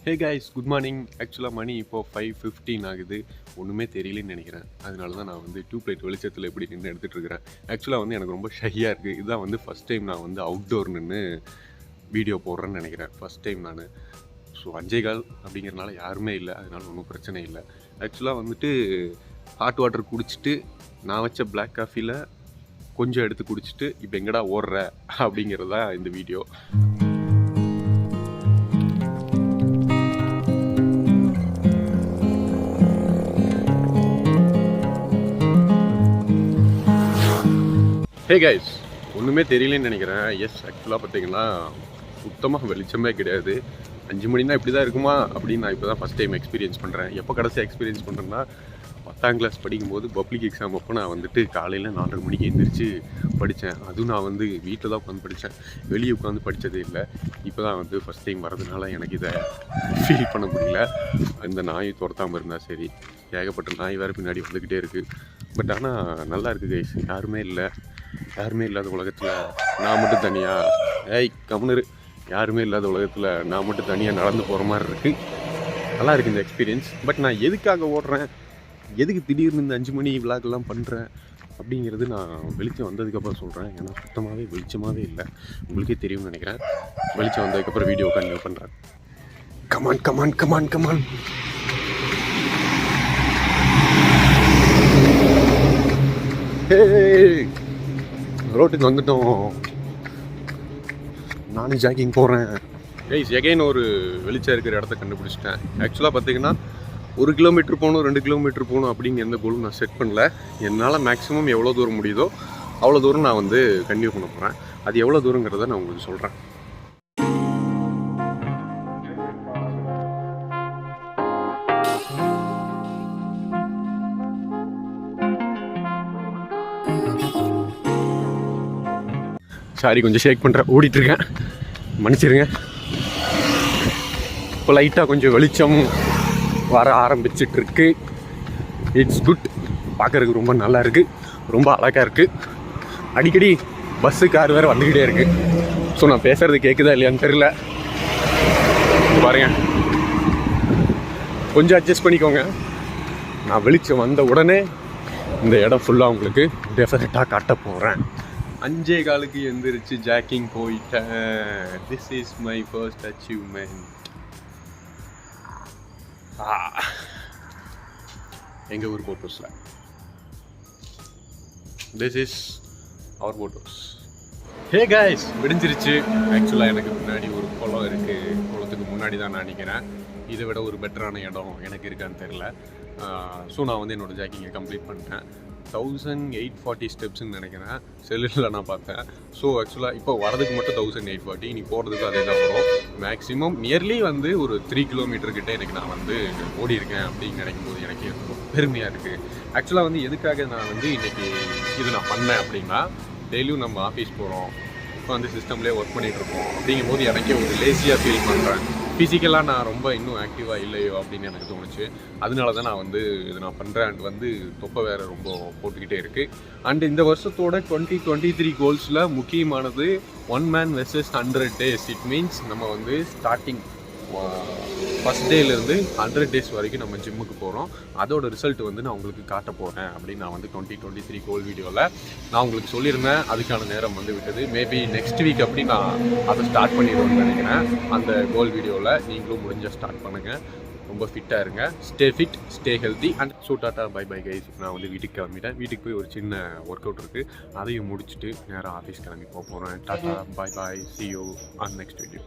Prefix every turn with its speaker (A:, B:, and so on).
A: Hey guys, good morning. ஆக்சுவலாக மணி இப்போது 5:15 ஆகுது. ஒன்றுமே தெரியலன்னு நினைக்கிறேன். அதனால தான் நான் வந்து டியூப்லைட் வெளிச்சத்தில் எப்படி நின்று எடுத்துகிட்டு இருக்கிறேன். ஆக்சுவலாக வந்து எனக்கு ரொம்ப ஷையாக இருக்குது. இதுதான் வந்து ஃபஸ்ட் டைம் நான் வந்து அவுட்டோர் நின்று வீடியோ போடுறேன்னு நினைக்கிறேன். ஃபஸ்ட் டைம் நான். ஸோ 5:15 அப்படிங்கிறனால யாருமே இல்லை, அதனால ஒன்றும் பிரச்சனை இல்லை. ஆக்சுவலாக வந்துட்டு ஹாட் வாட்டர் குடிச்சிட்டு நான் வச்ச பிளாக் காஃபியில் கொஞ்சம் எடுத்து குடிச்சிட்டு இப்போ எங்கடா ஓடுற அப்படிங்கிறது தான் இந்த வீடியோ. ஹே கைஸ், ஒன்றுமே தெரியலன்னு நினைக்கிறேன். எஸ், ஆக்சுவலாக பார்த்தீங்கன்னா சுத்தமாக வெளிச்சமே கிடையாது. 5 மணினா இப்படி தான் இருக்குமா அப்படின்னு நான் இப்போ தான் ஃபஸ்ட் டைம் எக்ஸ்பீரியன்ஸ் பண்ணுறேன். எப்போ கடைசியாக எக்ஸ்பீரியன்ஸ் பண்ணுறேன்னா 10ஆம் கிளாஸ் படிக்கும்போது பப்ளிக் எக்ஸாம் அப்போ நான் வந்துட்டு காலையில் 4:30 மணிக்கு எழுந்திரிச்சு படித்தேன். அதுவும் நான் வந்து வீட்டில் தான் உட்காந்து படித்தேன், வெளியே உட்காந்து படித்ததே இல்லை. இப்போ தான் வந்து ஃபஸ்ட் டைம் வரதுனால எனக்கு இதை ஃபீல் பண்ண முடியல. இந்த நாய் துரத்தாமல் இருந்தால் சரி, ஏகப்பட்ட நாய் வேறு பின்னாடி வந்துக்கிட்டே இருக்குது. பட் ஆனால் நல்லா இருக்குது கைஸ். யாருமே இல்லாத உலகத்தில் நான் மட்டும் தனியாக கம்னரு யாருமே இல்லாத உலகத்தில் நான் மட்டும் தனியாக நடந்து போகிற மாதிரி இருக்குது. நல்லா இருக்குது இந்த எக்ஸ்பீரியன்ஸ். பட் நான் எதுக்காக ஓடுறேன், எதுக்கு திடீர்னு இந்த 5 மணி விளாக்லாம் பண்ணுறேன் அப்படிங்கிறது நான் வெளிச்சம் வந்ததுக்கப்புறம் சொல்கிறேன். ஏன்னா சுத்தமாகவே வெளிச்சமாகவே இல்லை. உங்களுக்கே தெரியும்னு நினைக்கிறேன். வெளிச்சம் வந்ததுக்கப்புறம் வீடியோ கண்டினியூ பண்ணுறேன். Come on come on come on come on. ரோட்டுக்கு வந்துட்டோம். நானும் ஜாக்கிங் போகிறேன். கைஸ், எகைன் ஒரு வெளிச்சம் இருக்கிற இடத்த கண்டுபிடிச்சிட்டேன். ஆக்சுவலாக பார்த்தீங்கன்னா 1 கிலோமீட்டர் போகணும், 2 கிலோமீட்டர் போகணும் அப்படிங்கிற எந்த கோலும் நான் செட் பண்ணல. என்னால் மேக்ஸிமம் எவ்வளோ தூரம் முடியுதோ அவ்வளோ தூரம் நான் வந்து கண்டினியூ பண்ண போகிறேன். அது எவ்வளோ தூரங்கிறத நான் உங்களுக்கு சொல்கிறேன். சாரி, கொஞ்சம் ஷேக் பண்ணுறேன், ஓடிட்டுருக்கேன், மன்னிச்சிருங்க. இப்போ லைட்டாக கொஞ்சம் வெளிச்சம் வர ஆரம்பிச்சிட்ருக்கு. It's good. பார்க்குறதுக்கு ரொம்ப நல்லா இருக்குது, ரொம்ப அழகாக இருக்குது. அடிக்கடி பஸ்ஸு கார் வேறு வந்துக்கிட்டே இருக்குது. ஸோ நான் பேசுகிறது கேட்குதா இல்லையான்னு தெரில. பாருங்க, கொஞ்சம் அட்ஜஸ்ட் பண்ணிக்கோங்க. நான் வெளிச்சம் வந்த உடனே இந்த இடம் ஃபுல்லாக உங்களுக்கு டெஃபினட்டாக காட்ட போகிறேன். 5:15 எந்திரிச்சு ஜாக்கிங் போயிட்டேன். This is my first achievement. எங்கள் ஊர் போட் ஹவுஸில். This is our boat house. Hey guys, விடிஞ்சிருச்சு. ஆக்சுவலாக எனக்கு முன்னாடி ஒரு குளம் இருக்குது. குளத்துக்கு முன்னாடி தான் நான் நிற்கிறேன். இதை விட ஒரு பெட்டரான இடம் எனக்கு இருக்கான்னு தெரில. ஸோ நான் வந்து என்னோடய ஜாக்கிங்கை கம்ப்ளீட் பண்ணிட்டேன். 1840 ஸ்டெப்ஸ்ன்னு நினைக்கிறேன், செல்லில் நான் பார்த்தேன். ஸோ ஆக்சுவலாக இப்போ வரதுக்கு மட்டும் 1840, இனி போகிறதுக்கு அதே தான் வரும். மேக்ஸிமம் நியர்லி வந்து ஒரு 3 கிலோமீட்டர்கிட்ட எனக்கு நான் வந்து ஓடி இருக்கேன் அப்படின்னு நினைக்கும் போது எனக்கு ரொம்ப பெருமையாக இருக்குது. ஆக்சுவலாக வந்து எதுக்காக நான் வந்து இன்றைக்கி இது நான் பண்ணேன் அப்படின்னா, டெய்லியும் நம்ம ஆஃபீஸ் போகிறோம், இப்போ வந்து சிஸ்டம்லேயே ஒர்க் பண்ணிகிட்ருக்கோம். அப்படிங்கும் போது எனக்கே ஒரு லேசியாக ஃபீல் பண்ணுறேன். ஃபிசிக்கலாக நான் ரொம்ப இன்னும் ஆக்டிவாக இல்லையோ அப்படின்னு எனக்கு தோணுச்சு. அதனால தான் நான் வந்து இது நான் பண்ணுறேன். அண்ட் வந்து தொப்பை வேறு ரொம்ப போட்டுக்கிட்டே இருக்குது. அண்ட் இந்த வருஷத்தோட 2023 கோல்ஸில் முக்கியமானது 1 man vs 100 days. It means நம்ம வந்து ஸ்டார்டிங் ஃபஸ்ட் டேலேருந்து 100 days வரைக்கும் நம்ம ஜிம்முக்கு போகிறோம். அதோட ரிசல்ட் வந்து நான் உங்களுக்கு காட்ட போகிறேன் அப்படின்னு நான் வந்து 2023 கோல் வீடியோவில் நான் உங்களுக்கு சொல்லியிருந்தேன். அதுக்கான நேரம் வந்து விட்டது. மேபி நெக்ஸ்ட் வீக் அப்படி நான் அதை ஸ்டார்ட் பண்ணிடுவேன்னு நினைக்கிறேன். அந்த கோல் வீடியோவில் நீங்களும் முடிஞ்சால் ஸ்டார்ட் பண்ணுங்கள். ரொம்ப ஃபிட்டாக இருங்க. Stay fit, stay healthy. And so tata, bye bye guys. நான் வந்து வீட்டுக்கு கிளம்பிட்டேன். வீட்டுக்கு போய் ஒரு சின்ன ஒர்க் அவுட் இருக்குது, அதையும் முடிச்சுட்டு நேராக ஆஃபீஸ் கிளம்பி போக போகிறேன். Tata, bye bye, see you on next video.